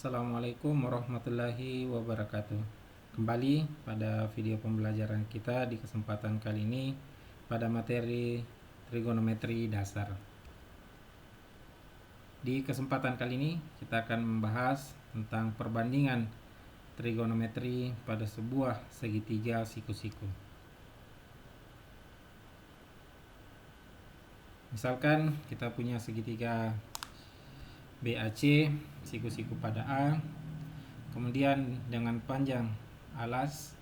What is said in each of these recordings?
Assalamualaikum warahmatullahi wabarakatuh. Kembali pada video pembelajaran kita di kesempatan kali ini pada materi trigonometri dasar. Di kesempatan kali ini kita akan membahas tentang perbandingan trigonometri pada sebuah segitiga siku-siku. Misalkan kita punya segitiga BAC, siku-siku pada A, kemudian dengan panjang alas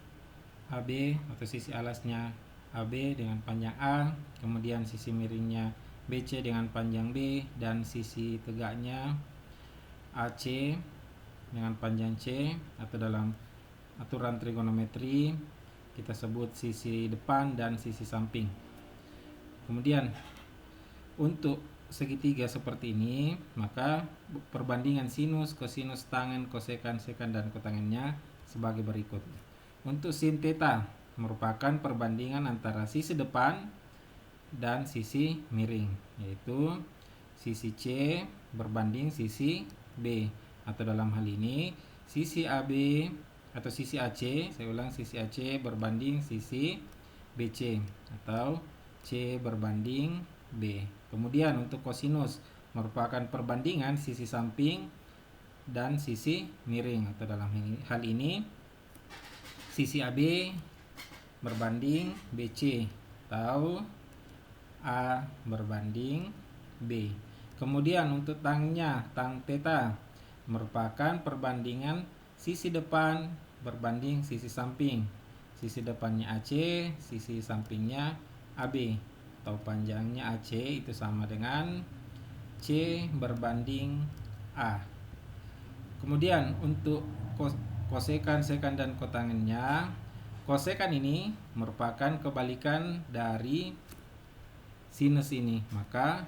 AB atau sisi alasnya AB dengan panjang A, kemudian sisi miringnya BC dengan panjang B, dan sisi tegaknya AC dengan panjang C, atau dalam aturan trigonometri kita sebut sisi depan dan sisi samping. Kemudian untuk segitiga seperti ini, maka perbandingan sinus, kosinus, tangen, kosekan, sekan, dan kotangennya sebagai berikut. Untuk sin theta merupakan perbandingan antara sisi depan dan sisi miring, yaitu sisi C berbanding sisi B, atau dalam hal ini sisi AB atau sisi AC, saya ulang, sisi AC berbanding sisi BC, atau C berbanding B. Kemudian untuk kosinus merupakan perbandingan sisi samping dan sisi miring, atau dalam hal ini sisi AB berbanding BC atau A berbanding B. Kemudian untuk tangnya, tang theta merupakan perbandingan sisi depan berbanding sisi samping. Sisi depannya AC, sisi sampingnya AB, atau panjangnya AC itu sama dengan C berbanding A. Kemudian untuk kosekan, sekan, dan kotangennya, kosekan ini merupakan kebalikan dari sinus ini, maka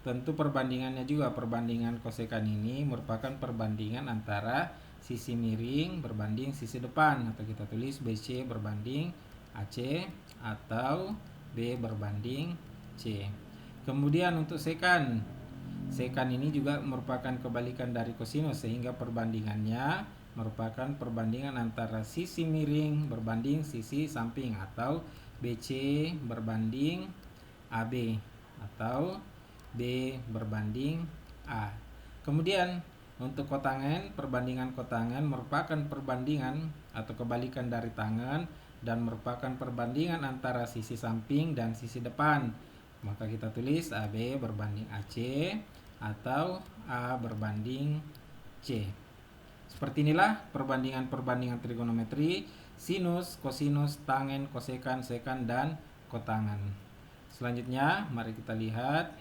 tentu perbandingannya juga, perbandingan kosekan ini merupakan perbandingan antara sisi miring berbanding sisi depan, atau kita tulis BC berbanding AC atau B berbanding C. Kemudian untuk sekan, sekan ini juga merupakan kebalikan dari kosinus, sehingga perbandingannya merupakan perbandingan antara sisi miring berbanding sisi samping, atau BC berbanding AB atau B berbanding A. Kemudian untuk kotangen, perbandingan kotangen merupakan perbandingan atau kebalikan dari tangen dan merupakan perbandingan antara sisi samping dan sisi depan, maka kita tulis AB berbanding AC atau A berbanding C. Seperti inilah perbandingan trigonometri sinus, kosinus, tangen, kosekan, sekan, dan kotangen. Selanjutnya mari kita lihat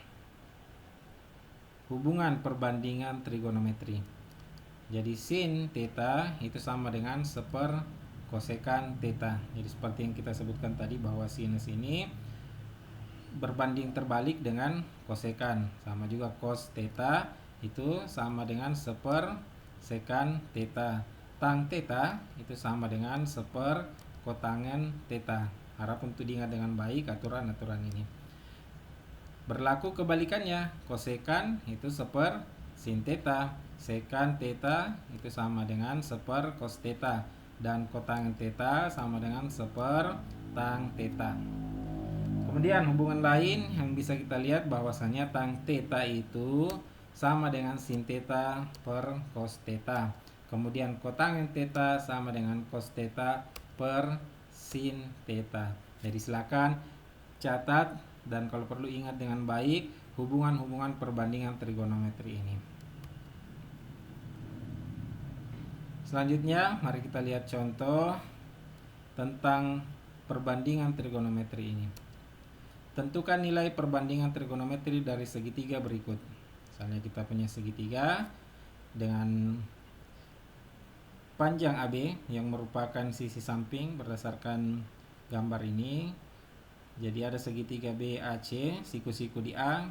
hubungan perbandingan trigonometri. Jadi sin theta itu sama dengan seper kosekan theta. Jadi seperti yang kita sebutkan tadi bahwa sinus ini berbanding terbalik dengan kosekan. Sama juga cos theta itu sama dengan seper sekan theta. Tang theta itu sama dengan seper kotangen theta. Harap untuk diingat dengan baik aturan-aturan ini. Berlaku kebalikannya, kosekan itu seper sin theta, sekan theta itu sama dengan seper cos theta, dan kotangen theta sama dengan seper tang theta. Kemudian hubungan lain yang bisa kita lihat bahwasanya tang theta itu sama dengan sin theta per cos theta. Kemudian kotangen theta sama dengan cos theta per sin theta. Jadi silakan catat dan kalau perlu ingat dengan baik hubungan-hubungan perbandingan trigonometri ini. Selanjutnya mari kita lihat contoh tentang perbandingan trigonometri ini. Tentukan nilai perbandingan trigonometri dari segitiga berikut. Misalnya kita punya segitiga dengan panjang AB yang merupakan sisi samping berdasarkan gambar ini. Jadi ada segitiga BAC, siku-siku di A,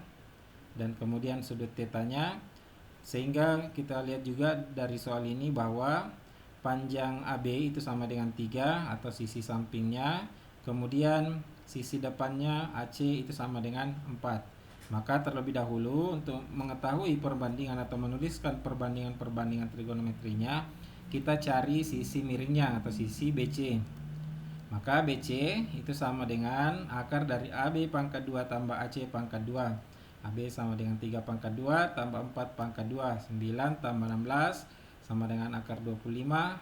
dan kemudian sudut tetanya. Sehingga kita lihat juga dari soal ini bahwa panjang AB itu sama dengan 3 atau sisi sampingnya. Kemudian sisi depannya AC itu sama dengan 4. Maka terlebih dahulu untuk mengetahui perbandingan atau menuliskan perbandingan trigonometrinya, kita cari sisi miringnya atau sisi BC. Maka BC itu sama dengan akar dari AB pangkat 2 tambah AC pangkat 2. AB sama dengan 3 pangkat 2 tambah 4 pangkat 2. 9 tambah 16 sama dengan akar 25.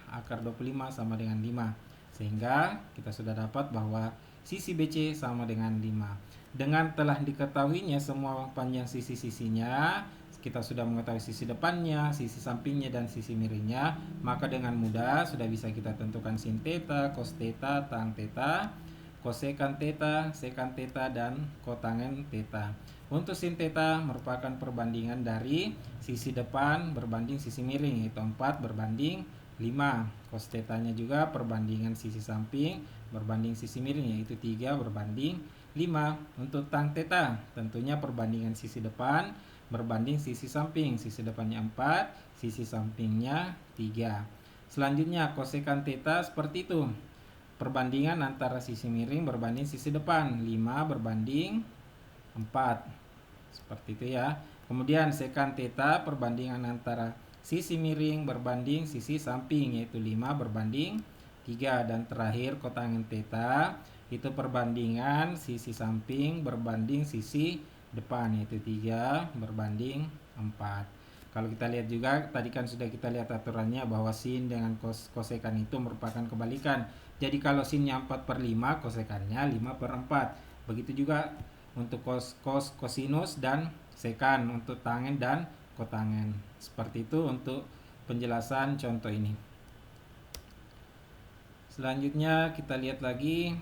Akar 25 sama dengan 5. Sehingga kita sudah dapat bahwa sisi BC sama dengan 5. Dengan telah diketahuinya semua panjang sisi-sisinya, kita sudah mengetahui sisi depannya, sisi sampingnya, dan sisi miringnya, maka dengan mudah sudah bisa kita tentukan sin theta, cos theta, tan theta, kosekan theta, sekan theta, dan kotangen theta. Untuk sin theta merupakan perbandingan dari sisi depan berbanding sisi miring, yaitu 4 berbanding 5. Cos theta-nya juga perbandingan sisi samping berbanding sisi miring, yaitu 3 berbanding 5. Untuk tan theta tentunya perbandingan sisi depan berbanding sisi samping. Sisi depannya 4, sisi sampingnya 3. Selanjutnya kosekan theta seperti itu. Perbandingan antara sisi miring berbanding sisi depan, 5 berbanding 4. Seperti itu ya. Kemudian sekan theta perbandingan antara sisi miring berbanding sisi samping, yaitu 5 berbanding 3. Dan terakhir kotangen theta itu perbandingan sisi samping berbanding sisi depan, yaitu 3 berbanding 4. Kalau kita lihat juga tadi kan sudah kita lihat aturannya bahwa sin dengan kosekan itu merupakan kebalikan. Jadi kalau sinnya 4/5, kosekannya 5/4. Begitu juga untuk kosinus dan sekan, untuk tangen dan kotangen. Seperti itu untuk penjelasan contoh ini. Selanjutnya kita lihat lagi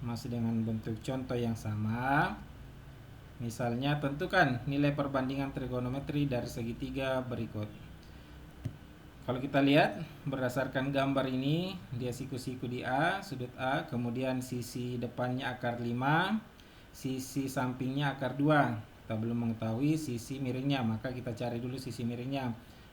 masih dengan bentuk contoh yang sama. Misalnya tentukan nilai perbandingan trigonometri dari segitiga berikut. Kalau kita lihat berdasarkan gambar ini, dia siku-siku di A, sudut A, kemudian sisi depannya akar 5, sisi sampingnya akar 2. Kita belum mengetahui sisi miringnya, maka kita cari dulu sisi miringnya.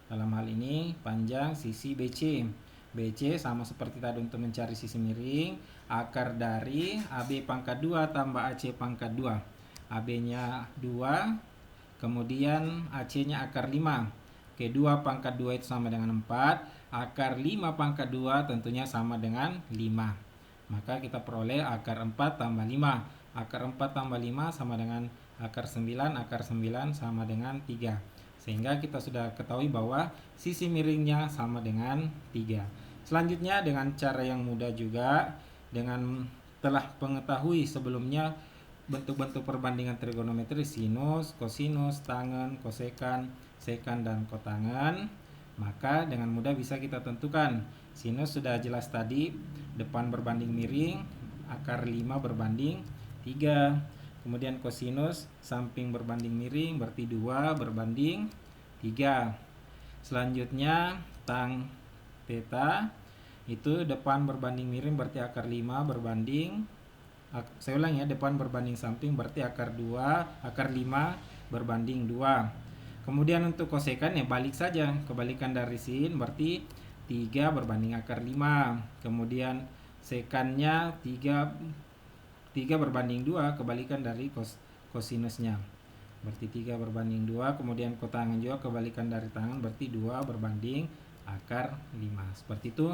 Dalam hal ini panjang sisi BC. BC sama seperti tadi untuk mencari sisi miring, akar dari AB pangkat 2 tambah AC pangkat 2. AB-nya 2, kemudian AC-nya akar 5. Oke, 2 pangkat 2 itu sama dengan 4. Akar 5 pangkat 2 tentunya sama dengan 5. Maka kita peroleh akar 4 tambah 5. Akar 4 tambah 5 sama dengan akar 9. Akar 9 sama dengan 3. Sehingga kita sudah ketahui bahwa sisi miringnya sama dengan 3. Selanjutnya dengan cara yang mudah juga, dengan telah mengetahui sebelumnya bentuk-bentuk perbandingan trigonometri sinus, kosinus, tangen, kosekan, sekan, dan kotangen, maka dengan mudah bisa kita tentukan. Sinus sudah jelas tadi, depan berbanding miring, akar 5 berbanding 3. Kemudian kosinus samping berbanding miring berarti 2 berbanding 3. Selanjutnya tan theta itu depan berbanding miring berarti akar 5 berbanding, saya ulang ya, depan berbanding samping berarti akar 2, akar 5 berbanding 2. Kemudian untuk kosekan ya balik saja, kebalikan dari sin berarti 3 berbanding akar 5. Kemudian sekannya 3 berbanding 2, kebalikan dari kosinusnya. Berarti 3 berbanding 2, kemudian kotangen juga kebalikan dari tangan berarti 2 berbanding akar 5. Seperti itu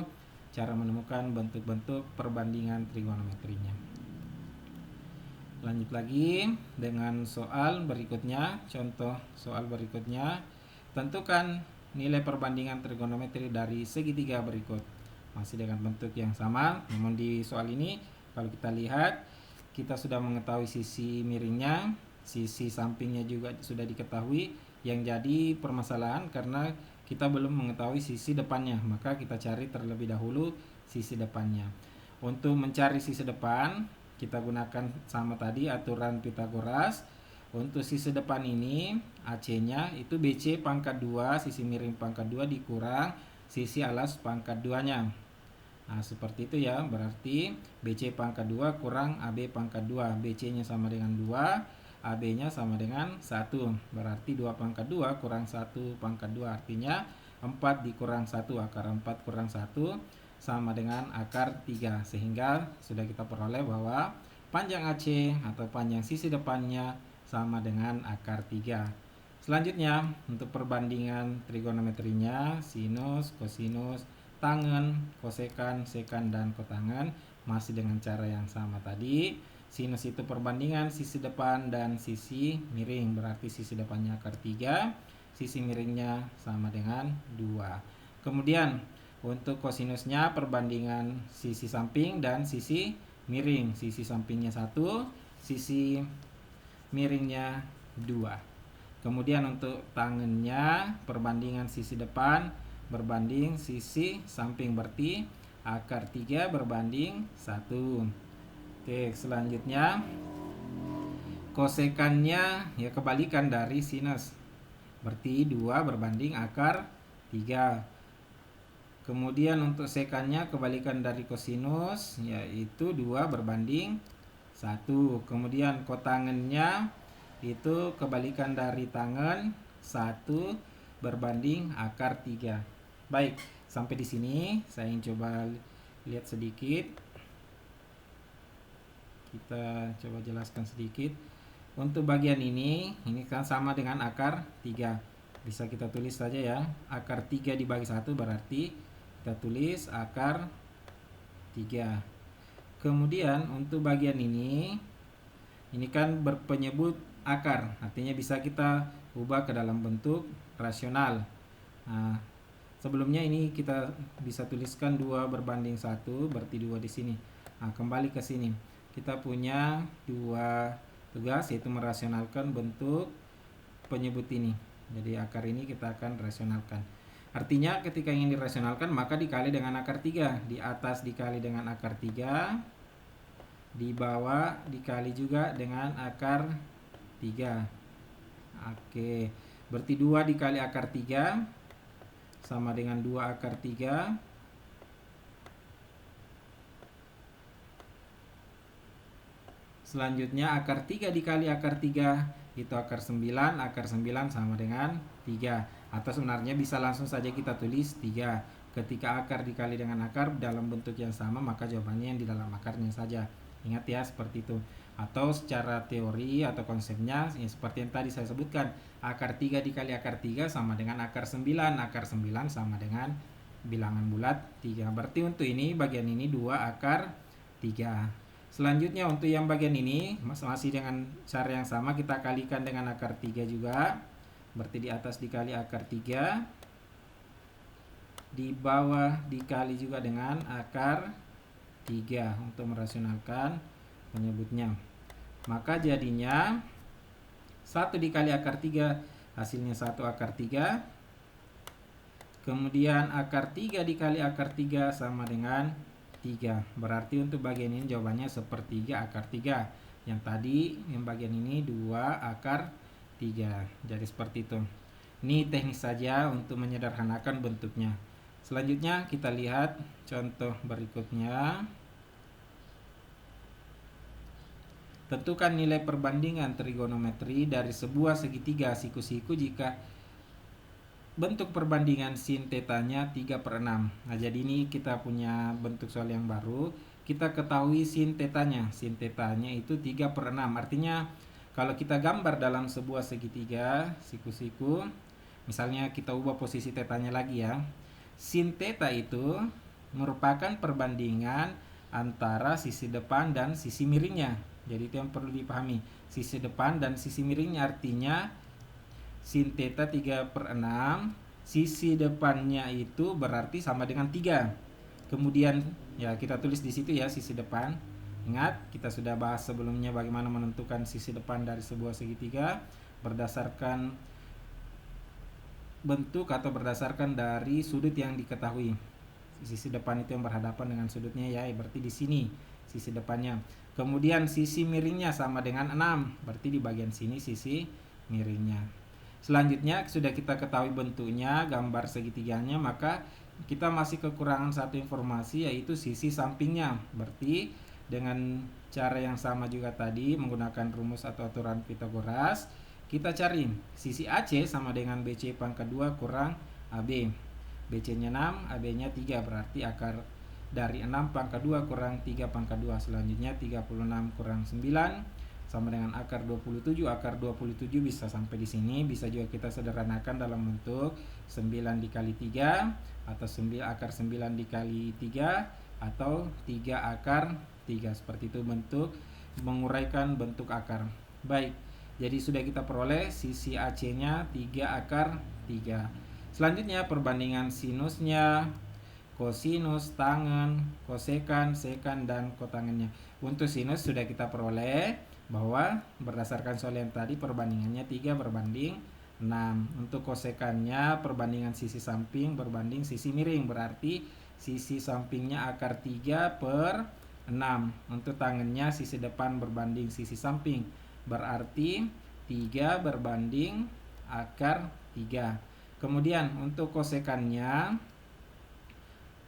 cara menemukan bentuk-bentuk perbandingan trigonometrinya. Lanjut lagi dengan soal berikutnya, contoh soal berikutnya. Tentukan nilai perbandingan trigonometri dari segitiga berikut. Masih dengan bentuk yang sama, namun di soal ini kalau kita lihat kita sudah mengetahui sisi miringnya, sisi sampingnya juga sudah diketahui. Yang jadi permasalahan karena kita belum mengetahui sisi depannya, maka kita cari terlebih dahulu sisi depannya. Untuk mencari sisi depan, kita gunakan sama tadi aturan Pythagoras. Untuk sisi depan ini AC-nya itu BC pangkat 2, sisi miring pangkat 2 dikurang sisi alas pangkat 2-nya. Nah, seperti itu ya. Berarti BC pangkat 2 kurang AB pangkat 2. BC-nya sama dengan 2, AB-nya sama dengan 1. Berarti 2 pangkat 2 kurang 1 pangkat 2. Artinya 4 dikurang 1, akar 4 kurang 1 sama dengan akar 3. Sehingga sudah kita peroleh bahwa panjang AC atau panjang sisi depannya sama dengan akar 3. Selanjutnya untuk perbandingan trigonometrinya, sinus, kosinus, tangen, kosekan, sekan, dan kotangen masih dengan cara yang sama tadi. Sinus itu perbandingan sisi depan dan sisi miring, berarti sisi depannya akar 3, sisi miringnya sama dengan 2. Kemudian untuk kosinusnya perbandingan sisi samping dan sisi miring, sisi sampingnya 1, sisi miringnya 2. Kemudian untuk tangennya perbandingan sisi depan berbanding sisi samping, berarti akar 3 berbanding 1. Oke, selanjutnya kosekannya ya kebalikan dari sinus, berarti 2 berbanding akar 3. Kemudian untuk sekannya kebalikan dari kosinus, yaitu 2 berbanding 1. Kemudian kotangennya itu kebalikan dari tangen, 1 berbanding akar 3. Baik, sampai di sini saya ingin coba lihat sedikit. Kita coba jelaskan sedikit. Untuk bagian ini kan sama dengan akar 3. Bisa kita tulis saja ya. Akar 3 dibagi 1 berarti kita tulis akar 3. Kemudian untuk bagian ini kan berpenyebut akar, artinya bisa kita ubah ke dalam bentuk rasional. Nah, sebelumnya ini kita bisa tuliskan 2 berbanding 1, berarti 2 di sini. Nah, kembali ke sini. Kita punya 2 tugas, yaitu merasionalkan bentuk penyebut ini. Jadi akar ini kita akan rasionalkan. Artinya ketika ingin dirasionalkan maka dikali dengan akar 3. Di atas dikali dengan akar 3, di bawah dikali juga dengan akar 3. Oke, berarti 2 dikali akar 3 sama dengan 2 akar 3. Selanjutnya akar 3 dikali akar 3 itu akar 9. Akar 9 sama dengan 3. Atau sebenarnya bisa langsung saja kita tulis 3. Ketika akar dikali dengan akar dalam bentuk yang sama, maka jawabannya yang di dalam akarnya saja. Ingat ya, seperti itu. Atau secara teori atau konsepnya ya, seperti yang tadi saya sebutkan, akar 3 dikali akar 3 sama dengan akar 9. Akar 9 sama dengan bilangan bulat 3. Berarti untuk ini bagian ini 2 akar 3. Selanjutnya untuk yang bagian ini masih dengan cara yang sama, kita kalikan dengan akar 3 juga. Berarti di atas dikali akar 3, di bawah dikali juga dengan akar 3 untuk merasionalkan penyebutnya. Maka jadinya 1 dikali akar 3 hasilnya 1 akar 3. Kemudian akar 3 dikali akar 3 sama dengan 3. Berarti untuk bagian ini jawabannya sepertiga akar 3. Yang tadi yang bagian ini 2 akar 3. Jadi seperti itu. Ini teknis saja untuk menyederhanakan bentuknya. Selanjutnya kita lihat contoh berikutnya. Tentukan nilai perbandingan trigonometri dari sebuah segitiga siku-siku jika bentuk perbandingan sin tetanya 3/6. Nah, jadi ini kita punya bentuk soal yang baru. Kita ketahui sin tetanya. Sin tetanya itu 3/6. Artinya kalau kita gambar dalam sebuah segitiga siku-siku, misalnya kita ubah posisi tetanya lagi ya. Sin teta itu merupakan perbandingan antara sisi depan dan sisi miringnya. Jadi itu yang perlu dipahami. Sisi depan dan sisi miringnya, artinya sin teta 3/6, sisi depannya itu berarti sama dengan 3. Kemudian ya kita tulis di situ ya sisi depan. Ingat, kita sudah bahas sebelumnya bagaimana menentukan sisi depan dari sebuah segitiga berdasarkan bentuk atau berdasarkan dari sudut yang diketahui. Sisi depan itu yang berhadapan dengan sudutnya ya, berarti di sini sisi depannya. Kemudian sisi miringnya sama dengan 6, berarti di bagian sini sisi miringnya. Selanjutnya sudah kita ketahui bentuknya, gambar segitiganya, maka kita masih kekurangan satu informasi, yaitu sisi sampingnya. Berarti dengan cara yang sama juga tadi menggunakan rumus atau aturan Pythagoras, kita cari sisi AC sama dengan BC pangkat 2 kurang AB. BC-nya 6, AB-nya 3, berarti akar dari 6 pangkat 2 kurang 3 pangkat 2. Selanjutnya 36 kurang 9 sama dengan akar 27. Akar 27 bisa sampai di sini. Bisa juga kita sederhanakan dalam bentuk 9 dikali 3, atau akar 9 dikali 3, atau 3 akar 3. Seperti itu bentuk menguraikan bentuk akar. Baik, jadi sudah kita peroleh sisi AC nya 3 akar 3. Selanjutnya perbandingan sinusnya, kosinus, tangen, kosekan, sekan, dan kotangennya. Untuk sinus sudah kita peroleh bahwa berdasarkan soal yang tadi perbandingannya 3 berbanding 6. Untuk kosekannya perbandingan sisi samping berbanding sisi miring, berarti sisi sampingnya akar 3 per 6. Untuk tangennya sisi depan berbanding sisi samping, berarti 3 berbanding akar 3. Kemudian untuk kosekannya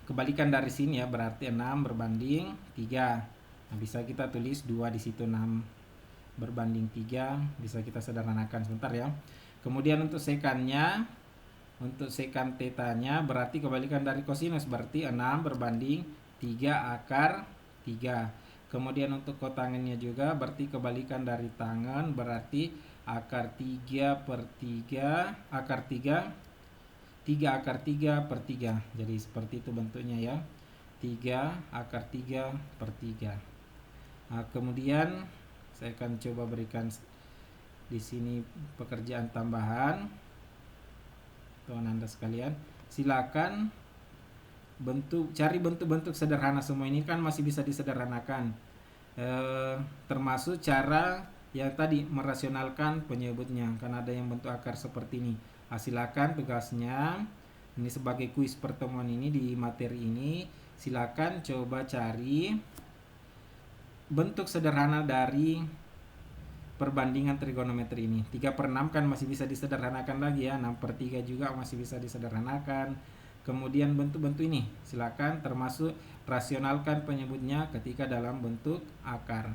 kebalikan dari sini ya, berarti 6 berbanding 3. Nah, bisa kita tulis 2 di situ, 6 berbanding 3, bisa kita sederhanakan sebentar ya. Kemudian untuk sekannya, untuk sekan tetanya berarti kebalikan dari kosinus, berarti 6 berbanding 3 akar 3. Kemudian untuk kotangennya juga berarti kebalikan dari tangen, berarti akar 3 per 3, akar 3 akar 3 per 3. Jadi seperti itu bentuknya ya, 3 akar 3 per 3. Nah, kemudian saya akan coba berikan di sini pekerjaan tambahan. Teman Anda sekalian, silakan cari bentuk-bentuk sederhana. Semua ini kan masih bisa disederhanakan, termasuk cara yang tadi merasionalkan penyebutnya, karena ada yang bentuk akar seperti ini. Silakan tugasnya ini sebagai kuis pertemuan ini di materi ini, silakan coba cari bentuk sederhana dari perbandingan trigonometri ini. 3 per 6 kan masih bisa disederhanakan lagi ya, 6 per 3 juga masih bisa disederhanakan. Kemudian bentuk-bentuk ini silakan termasuk rasionalkan penyebutnya ketika dalam bentuk akar.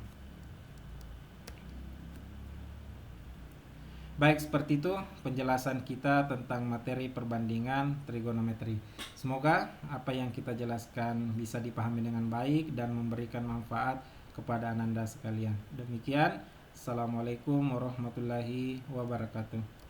Baik, seperti itu penjelasan kita tentang materi perbandingan trigonometri. Semoga apa yang kita jelaskan bisa dipahami dengan baik dan memberikan manfaat kepada Anda sekalian. Demikian, Assalamualaikum warahmatullahi wabarakatuh.